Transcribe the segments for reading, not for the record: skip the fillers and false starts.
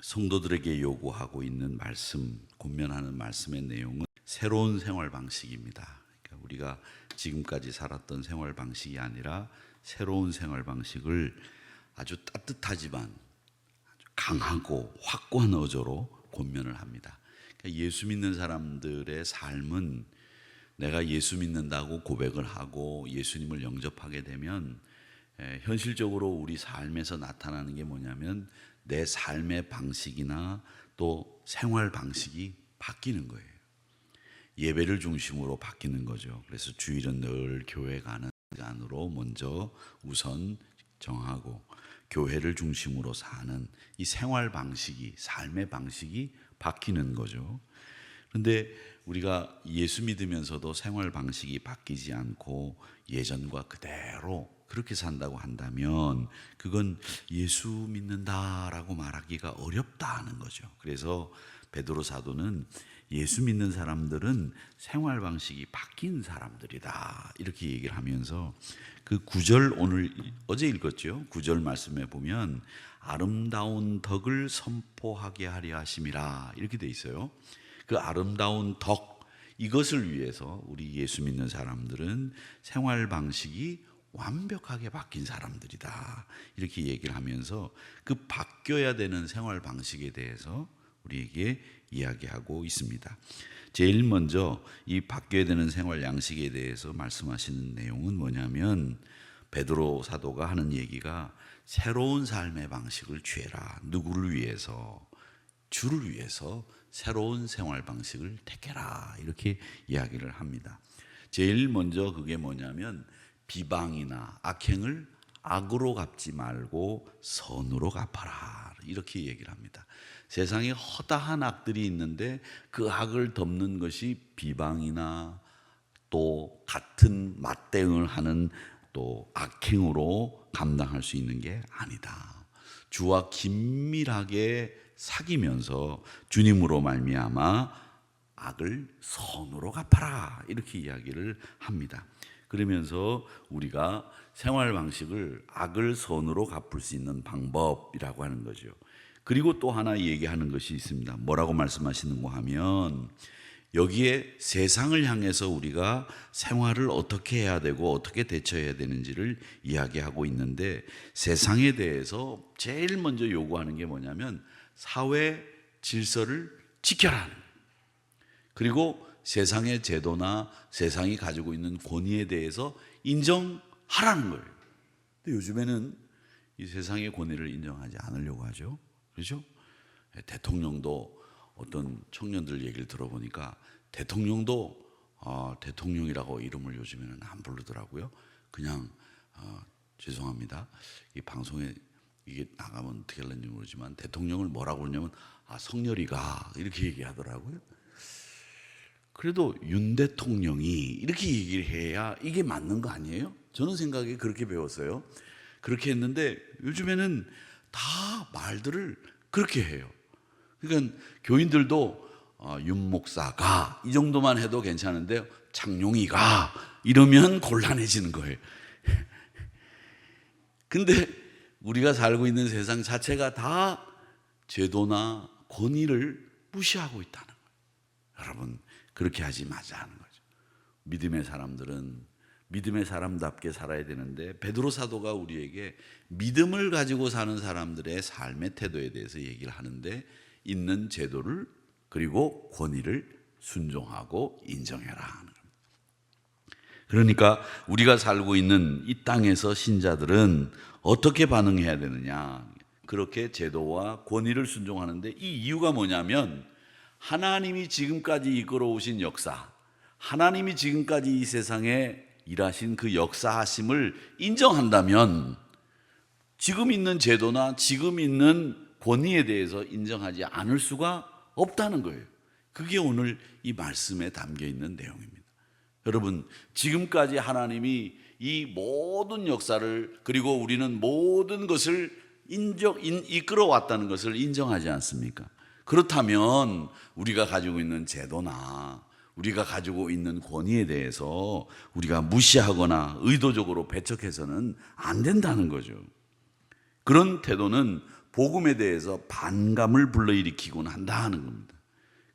성도들에게 요구하고 있는 말씀, 권면하는 말씀의 내용은 새로운 생활 방식입니다. 그러니까 우리가 지금까지 살았던 생활 방식이 아니라 새로운 생활 방식을 아주 따뜻하지만 아주 강하고 확고한 어조로 권면을 합니다. 그러니까 예수 믿는 사람들의 삶은 내가 예수 믿는다고 고백을 하고 예수님을 영접하게 되면 현실적으로 우리 삶에서 나타나는 게 뭐냐면 내 삶의 방식이나 또 생활 방식이 바뀌는 거예요. 예배를 중심으로 바뀌는 거죠. 그래서 주일은 늘 교회 가는 시간으로 먼저 우선 정하고 교회를 중심으로 사는 이 생활 방식이, 삶의 방식이 바뀌는 거죠. 그런데 우리가 예수 믿으면서도 생활 방식이 바뀌지 않고 예전과 그대로 그렇게 산다고 한다면 그건 예수 믿는다라고 말하기가 어렵다는 거죠. 그래서 베드로 사도는 예수 믿는 사람들은 생활 방식이 바뀐 사람들이다 이렇게 얘기를 하면서 그 9절 어제 읽었죠. 9절 말씀에 보면 아름다운 덕을 선포하게 하려 하심이라 이렇게 돼 있어요. 그 아름다운 덕, 이것을 위해서 우리 예수 믿는 사람들은 생활 방식이 완벽하게 바뀐 사람들이다 이렇게 얘기를 하면서 그 바뀌어야 되는 생활 방식에 대해서 우리에게 이야기하고 있습니다. 제일 먼저 이 바뀌어야 되는 생활 양식에 대해서 말씀하시는 내용은 뭐냐면 베드로 사도가 하는 얘기가 새로운 삶의 방식을 취해라. 누구를 위해서? 주를 위해서 새로운 생활 방식을 택해라 이렇게 이야기를 합니다. 제일 먼저 그게 뭐냐면 비방이나 악행을 악으로 갚지 말고 선으로 갚아라 이렇게 얘기를 합니다. 세상에 허다한 악들이 있는데 그 악을 덮는 것이 비방이나 또 같은 맞대응을 하는 또 악행으로 감당할 수 있는 게 아니다. 주와 긴밀하게 사귀면서 주님으로 말미암아 악을 선으로 갚아라 이렇게 이야기를 합니다. 그러면서 우리가 생활 방식을 악을 선으로 갚을 수 있는 방법이라고 하는 거죠. 그리고 또 하나 얘기하는 것이 있습니다. 뭐라고 말씀하시는가 하면 여기에 세상을 향해서 우리가 생활을 어떻게 해야 되고 어떻게 대처해야 되는지를 이야기하고 있는데 세상에 대해서 제일 먼저 요구하는 게 뭐냐면 사회 질서를 지켜라. 그리고 세상의 제도나 세상이 가지고 있는 권위에 대해서 인정하라는 거예요. 근데 요즘에는 이 세상의 권위를 인정하지 않으려고 하죠. 그렇죠? 대통령도 어떤 청년들 얘기를 들어보니까 대통령도 대통령이라고 이름을 요즘에는 안 부르더라고요. 그냥 죄송합니다. 이 방송에 이게 나가면 어떻게 하는지 모르지만 대통령을 뭐라고 그러냐면 성렬이가 이렇게 얘기하더라고요. 그래도 윤 대통령이 이렇게 얘기를 해야 이게 맞는 거 아니에요? 저는 생각에 그렇게 배웠어요. 그렇게 했는데 요즘에는 다 말들을 그렇게 해요. 그러니까 교인들도 윤 목사가 이 정도만 해도 괜찮은데 장용이가 이러면 곤란해지는 거예요. 근데 우리가 살고 있는 세상 자체가 다 제도나 권위를 무시하고 있다는 거예요. 여러분 그렇게 하지 마자는 거죠. 믿음의 사람들은 믿음의 사람답게 살아야 되는데 베드로 사도가 우리에게 믿음을 가지고 사는 사람들의 삶의 태도에 대해서 얘기를 하는데 있는 제도를 그리고 권위를 순종하고 인정해라 하는 겁니다. 그러니까 우리가 살고 있는 이 땅에서 신자들은 어떻게 반응해야 되느냐, 그렇게 제도와 권위를 순종하는데 이 이유가 뭐냐면 하나님이 지금까지 이끌어 오신 역사, 하나님이 지금까지 이 세상에 일하신 그 역사하심을 인정한다면 지금 있는 제도나 지금 있는 권위에 대해서 인정하지 않을 수가 없다는 거예요. 그게 오늘 이 말씀에 담겨 있는 내용입니다. 여러분 지금까지 하나님이 이 모든 역사를 그리고 우리는 모든 것을 이끌어 왔다는 것을 인정하지 않습니까? 그렇다면 우리가 가지고 있는 제도나 우리가 가지고 있는 권위에 대해서 우리가 무시하거나 의도적으로 배척해서는 안 된다는 거죠. 그런 태도는 복음에 대해서 반감을 불러일으키곤 한다 하는 겁니다.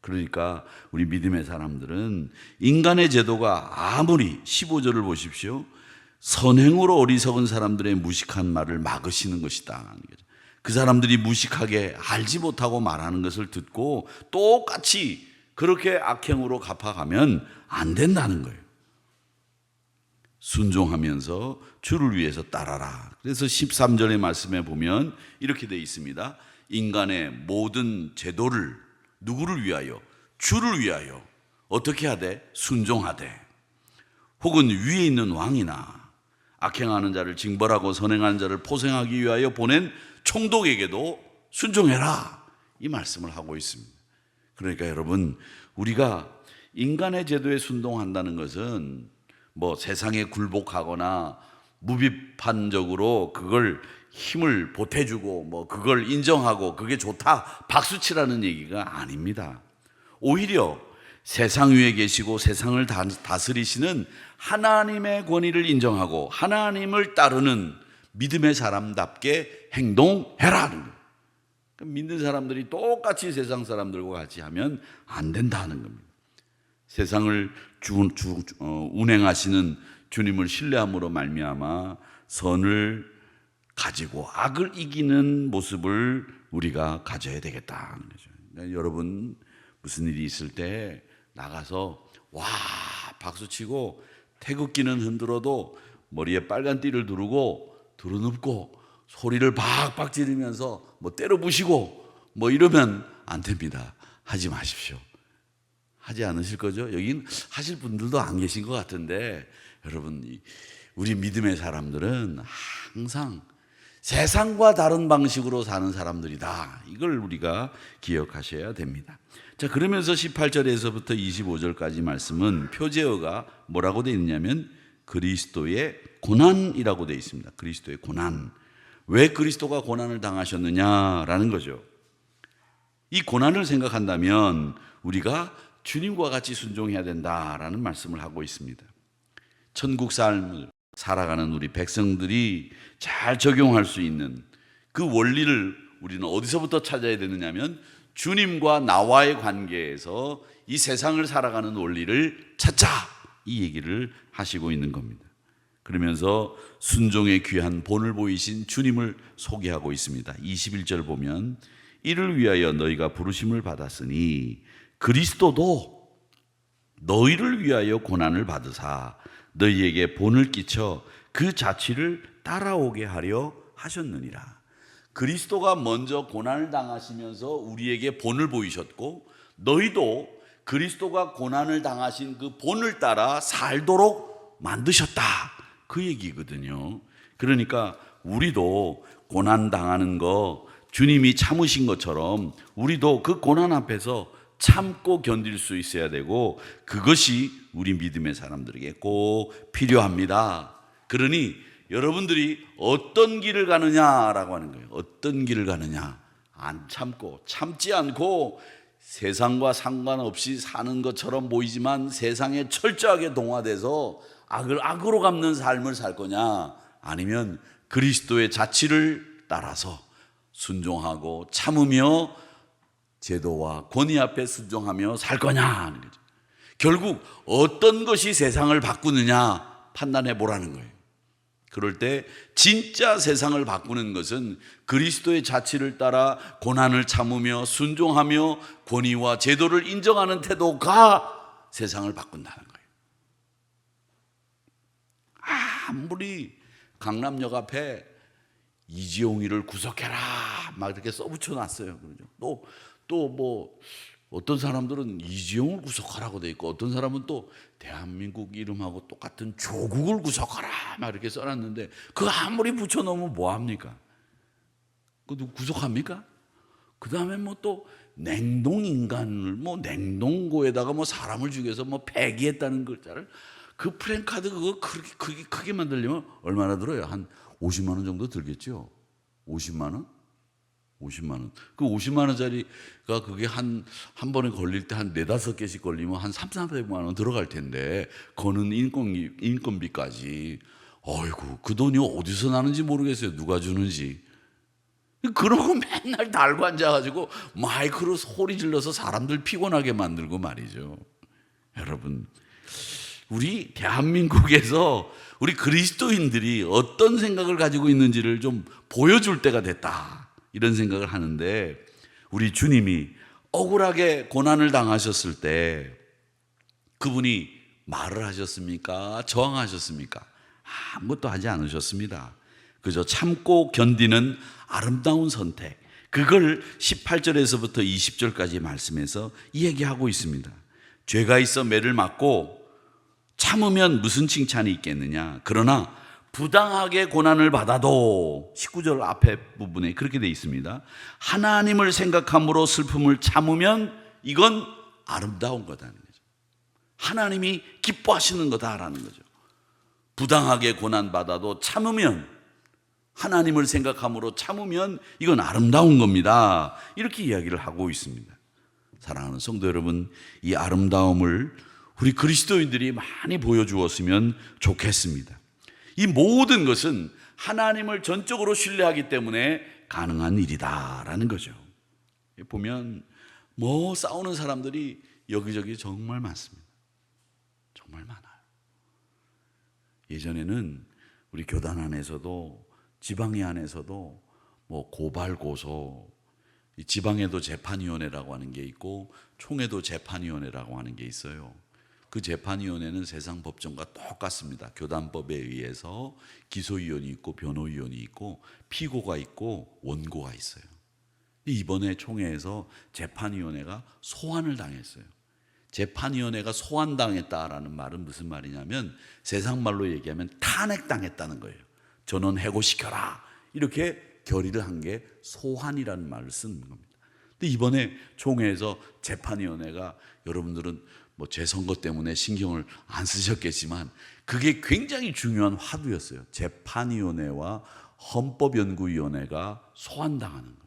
그러니까 우리 믿음의 사람들은 인간의 제도가 아무리 15절을 보십시오. 선행으로 어리석은 사람들의 무식한 말을 막으시는 것이다 하는 거죠. 그 사람들이 무식하게 알지 못하고 말하는 것을 듣고 똑같이 그렇게 악행으로 갚아가면 안 된다는 거예요. 순종하면서 주를 위해서 따라라. 그래서 13절의 말씀에 보면 이렇게 되어 있습니다. 인간의 모든 제도를 누구를 위하여? 주를 위하여 어떻게 하되? 순종하되. 혹은 위에 있는 왕이나 악행하는 자를 징벌하고 선행하는 자를 포생하기 위하여 보낸 총독에게도 순종해라. 이 말씀을 하고 있습니다. 그러니까 여러분, 우리가 인간의 제도에 순종한다는 것은 뭐 세상에 굴복하거나 무비판적으로 그걸 힘을 보태주고 뭐 그걸 인정하고 그게 좋다 박수치라는 얘기가 아닙니다. 오히려 세상 위에 계시고 세상을 다스리시는 하나님의 권위를 인정하고 하나님을 따르는 믿음의 사람답게 행동해라는 거예요. 믿는 사람들이 똑같이 세상 사람들과 같이 하면 안 된다는 겁니다. 세상을 운행하시는 주님을 신뢰함으로 말미암아 선을 가지고 악을 이기는 모습을 우리가 가져야 되겠다는 거죠. 그러니까 여러분 무슨 일이 있을 때 나가서 와 박수치고 태극기는 흔들어도 머리에 빨간 띠를 두르고 두루눕고 소리를 박박 지르면서 뭐 때려 부시고 뭐 이러면 안 됩니다. 하지 마십시오. 하지 않으실 거죠? 여긴 하실 분들도 안 계신 것 같은데 여러분 우리 믿음의 사람들은 항상 세상과 다른 방식으로 사는 사람들이다. 이걸 우리가 기억하셔야 됩니다. 자, 그러면서 18절에서부터 25절까지 말씀은 표제어가 뭐라고 되어 있냐면 그리스도의 고난이라고 되어 있습니다. 그리스도의 고난. 왜 그리스도가 고난을 당하셨느냐라는 거죠. 이 고난을 생각한다면 우리가 주님과 같이 순종해야 된다라는 말씀을 하고 있습니다. 천국 삶을 살아가는 우리 백성들이 잘 적용할 수 있는 그 원리를 우리는 어디서부터 찾아야 되느냐면 주님과 나와의 관계에서 이 세상을 살아가는 원리를 찾자, 이 얘기를 하시고 있는 겁니다. 그러면서 순종의 귀한 본을 보이신 주님을 소개하고 있습니다. 21절 보면 이를 위하여 너희가 부르심을 받았으니 그리스도도 너희를 위하여 고난을 받으사 너희에게 본을 끼쳐 그 자취를 따라오게 하려 하셨느니라. 그리스도가 먼저 고난을 당하시면서 우리에게 본을 보이셨고 너희도 그리스도가 고난을 당하신 그 본을 따라 살도록 만드셨다. 그 얘기거든요. 그러니까 우리도 고난 당하는 거 주님이 참으신 것처럼 우리도 그 고난 앞에서 참고 견딜 수 있어야 되고 그것이 우리 믿음의 사람들에게 꼭 필요합니다. 그러니 여러분들이 어떤 길을 가느냐라고 하는 거예요. 어떤 길을 가느냐. 안 참고 참지 않고 세상과 상관없이 사는 것처럼 보이지만 세상에 철저하게 동화돼서 악을 악으로 갚는 삶을 살 거냐, 아니면 그리스도의 자취를 따라서 순종하고 참으며 제도와 권위 앞에 순종하며 살 거냐 하는 거죠. 결국 어떤 것이 세상을 바꾸느냐 판단해 보라는 거예요. 그럴 때 진짜 세상을 바꾸는 것은 그리스도의 자취를 따라 고난을 참으며 순종하며 권위와 제도를 인정하는 태도가 세상을 바꾼다는 거예요. 아무리 강남역 앞에 이지용이를 구속해라 막 이렇게 써붙여 놨어요. 그러죠. 또 뭐 어떤 사람들은 이지용을 구속하라고 돼 있고 어떤 사람은 또 대한민국 이름하고 똑같은 조국을 구속하라 막 이렇게 써놨는데 그거 아무리 붙여놓으면 뭐합니까? 그거 구속합니까? 그 다음에 뭐 또 냉동인간을 뭐 냉동고에다가 뭐 사람을 죽여서 뭐 폐기했다는 글자를 그 프랭카드 그거 크게 만들려면 얼마나 들어요? 한 50만 원 정도 들겠죠? 50만 원? 50만 원. 그 50만 원짜리가 그게 한 번에 걸릴 때 한 4-5개씩 걸리면 한 300-400만 원 들어갈 텐데 거는 인건비까지. 어이구, 그 돈이 어디서 나는지 모르겠어요. 누가 주는지. 그러고 맨날 달고 앉아가지고 마이크로 소리 질러서 사람들 피곤하게 만들고 말이죠. 여러분, 우리 대한민국에서 우리 그리스도인들이 어떤 생각을 가지고 있는지를 좀 보여줄 때가 됐다, 이런 생각을 하는데, 우리 주님이 억울하게 고난을 당하셨을 때 그분이 말을 하셨습니까? 저항하셨습니까? 아무것도 하지 않으셨습니다. 그저 참고 견디는 아름다운 선택, 그걸 18절에서부터 20절까지 말씀에서 이야기하고 있습니다. 죄가 있어 매를 맞고 참으면 무슨 칭찬이 있겠느냐, 그러나 부당하게 고난을 받아도, 19절 앞에 부분에 그렇게 되어 있습니다. 하나님을 생각함으로 슬픔을 참으면 이건 아름다운 거다는 거죠. 하나님이 기뻐하시는 거다라는 거죠. 부당하게 고난받아도 참으면, 하나님을 생각함으로 참으면 이건 아름다운 겁니다, 이렇게 이야기를 하고 있습니다. 사랑하는 성도 여러분, 이 아름다움을 우리 그리스도인들이 많이 보여주었으면 좋겠습니다. 이 모든 것은 하나님을 전적으로 신뢰하기 때문에 가능한 일이다라는 거죠. 보면 싸우는 사람들이 여기저기 정말 많습니다. 정말 많아요. 예전에는 우리 교단 안에서도, 지방회 안에서도 고발 고소, 지방에도 재판위원회라고 하는 게 있고 총회도 재판위원회라고 하는 게 있어요. 그 재판위원회는 세상 법정과 똑같습니다. 교단법에 의해서 기소위원이 있고 변호위원이 있고 피고가 있고 원고가 있어요. 이번에 총회에서 재판위원회가 소환을 당했어요. 재판위원회가 소환당했다라는 말은 무슨 말이냐면, 세상 말로 얘기하면 탄핵당했다는 거예요. 전원 해고시켜라, 이렇게 결의를 한 게 소환이라는 말을 쓰는 겁니다. 근데 이번에 총회에서 재판위원회가, 여러분들은 제 선거 때문에 신경을 안 쓰셨겠지만 그게 굉장히 중요한 화두였어요. 재판위원회와 헌법연구위원회가 소환당하는 거예요.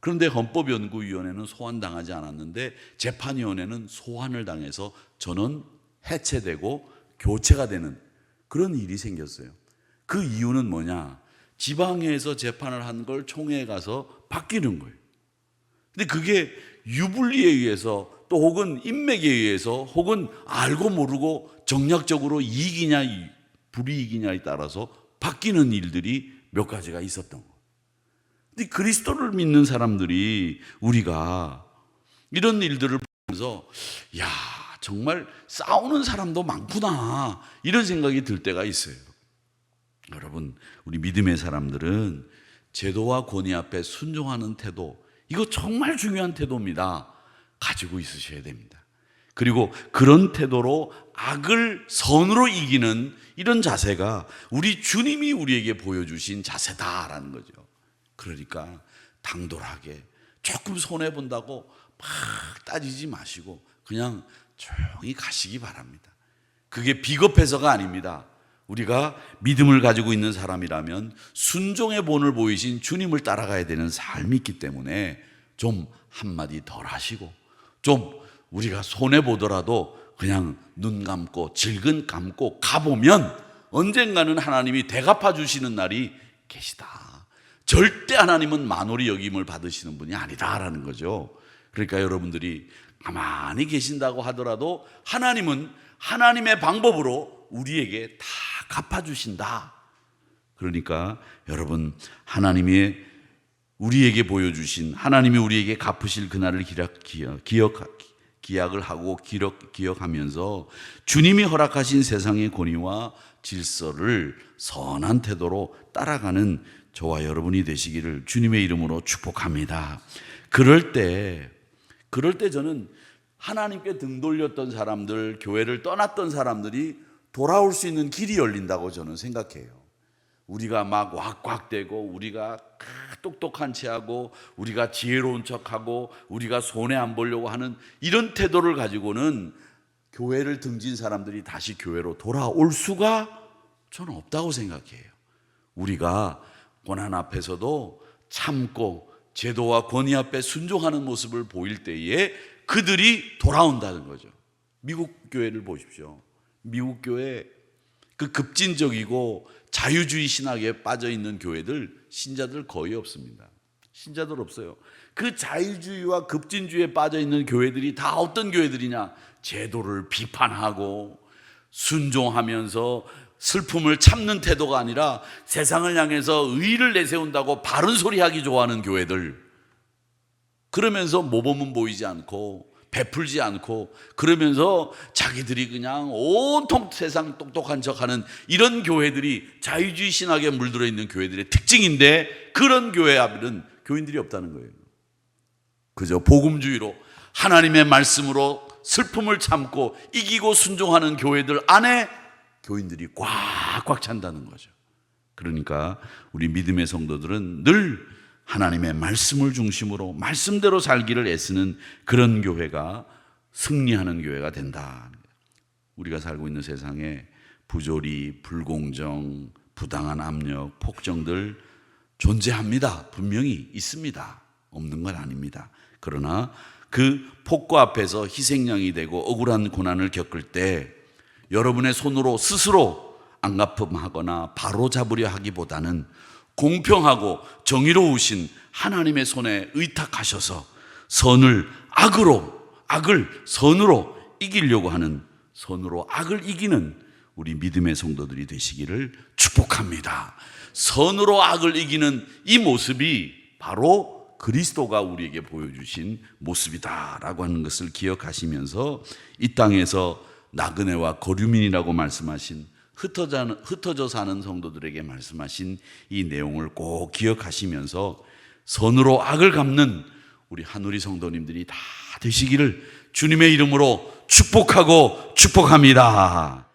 그런데 헌법연구위원회는 소환당하지 않았는데 재판위원회는 소환을 당해서 전원 해체되고 교체가 되는 그런 일이 생겼어요. 그 이유는 뭐냐? 지방회에서 재판을 한 걸 총회에 가서 바뀌는 거예요. 근데 그게 유불리에 의해서, 또 혹은 인맥에 의해서, 혹은 알고 모르고 정략적으로 이익이냐 불이익이냐에 따라서 바뀌는 일들이 몇 가지가 있었던 거예요. 근데 그리스도를 믿는 사람들이, 우리가 이런 일들을 보면서 야, 정말 싸우는 사람도 많구나, 이런 생각이 들 때가 있어요. 여러분, 우리 믿음의 사람들은 제도와 권위 앞에 순종하는 태도, 이거 정말 중요한 태도입니다. 가지고 있으셔야 됩니다. 그리고 그런 태도로 악을 선으로 이기는 이런 자세가 우리 주님이 우리에게 보여주신 자세다라는 거죠. 그러니까 당돌하게 조금 손해본다고 막 따지지 마시고 그냥 조용히 가시기 바랍니다. 그게 비겁해서가 아닙니다. 우리가 믿음을 가지고 있는 사람이라면 순종의 본을 보이신 주님을 따라가야 되는 삶이 있기 때문에 좀 한마디 덜 하시고, 좀 우리가 손해보더라도 그냥 눈 감고 질근 감고 가보면 언젠가는 하나님이 대갚아 주시는 날이 계시다. 절대 하나님은 만홀히 여김을 받으시는 분이 아니다라는 거죠. 그러니까 여러분들이 가만히 계신다고 하더라도 하나님은 하나님의 방법으로 우리에게 다 갚아주신다. 그러니까 여러분, 하나님이 우리에게 보여주신, 하나님이 우리에게 갚으실 그날을 기약을 하고 기억하면서 주님이 허락하신 세상의 권위와 질서를 선한 태도로 따라가는 저와 여러분이 되시기를 주님의 이름으로 축복합니다. 그럴 때 저는 하나님께 등 돌렸던 사람들, 교회를 떠났던 사람들이 돌아올 수 있는 길이 열린다고 저는 생각해요. 우리가 막 왁왁대고, 우리가 똑똑한 체하고, 우리가 지혜로운 척하고, 우리가 손해 안 보려고 하는 이런 태도를 가지고는 교회를 등진 사람들이 다시 교회로 돌아올 수가 저는 없다고 생각해요. 우리가 고난 앞에서도 참고 제도와 권위 앞에 순종하는 모습을 보일 때에 그들이 돌아온다는 거죠. 미국 교회를 보십시오. 미국 교회, 그 급진적이고 자유주의 신학에 빠져 있는 교회들, 신자들 거의 없습니다. 신자들 없어요. 그 자유주의와 급진주의에 빠져 있는 교회들이 다 어떤 교회들이냐? 제도를 비판하고 순종하면서 슬픔을 참는 태도가 아니라 세상을 향해서 의의를 내세운다고 바른 소리 하기 좋아하는 교회들. 그러면서 모범은 보이지 않고 베풀지 않고 그러면서 자기들이 그냥 온통 세상 똑똑한 척하는 이런 교회들이 자유주의 신학에 물들어 있는 교회들의 특징인데, 그런 교회 앞에는 교인들이 없다는 거예요. 그저 복음주의로 하나님의 말씀으로 슬픔을 참고 이기고 순종하는 교회들 안에 교인들이 꽉꽉 찬다는 거죠. 그러니까 우리 믿음의 성도들은 늘 하나님의 말씀을 중심으로 말씀대로 살기를 애쓰는 그런 교회가 승리하는 교회가 된다. 우리가 살고 있는 세상에 부조리, 불공정, 부당한 압력, 폭정들 존재합니다. 분명히 있습니다. 없는 건 아닙니다. 그러나 그 폭거 앞에서 희생양이 되고 억울한 고난을 겪을 때 여러분의 손으로 스스로 안갚음하거나 바로잡으려 하기보다는 공평하고 정의로우신 하나님의 손에 의탁하셔서 악을 선으로 이기려고 하는, 선으로 악을 이기는 우리 믿음의 성도들이 되시기를 축복합니다. 선으로 악을 이기는 이 모습이 바로 그리스도가 우리에게 보여주신 모습이다라고 하는 것을 기억하시면서 이 땅에서 나그네와 거류민이라고 말씀하신 흩어져 사는 성도들에게 말씀하신 이 내용을 꼭 기억하시면서 선으로 악을 갚는 우리 한우리 성도님들이 다 되시기를 주님의 이름으로 축복합니다.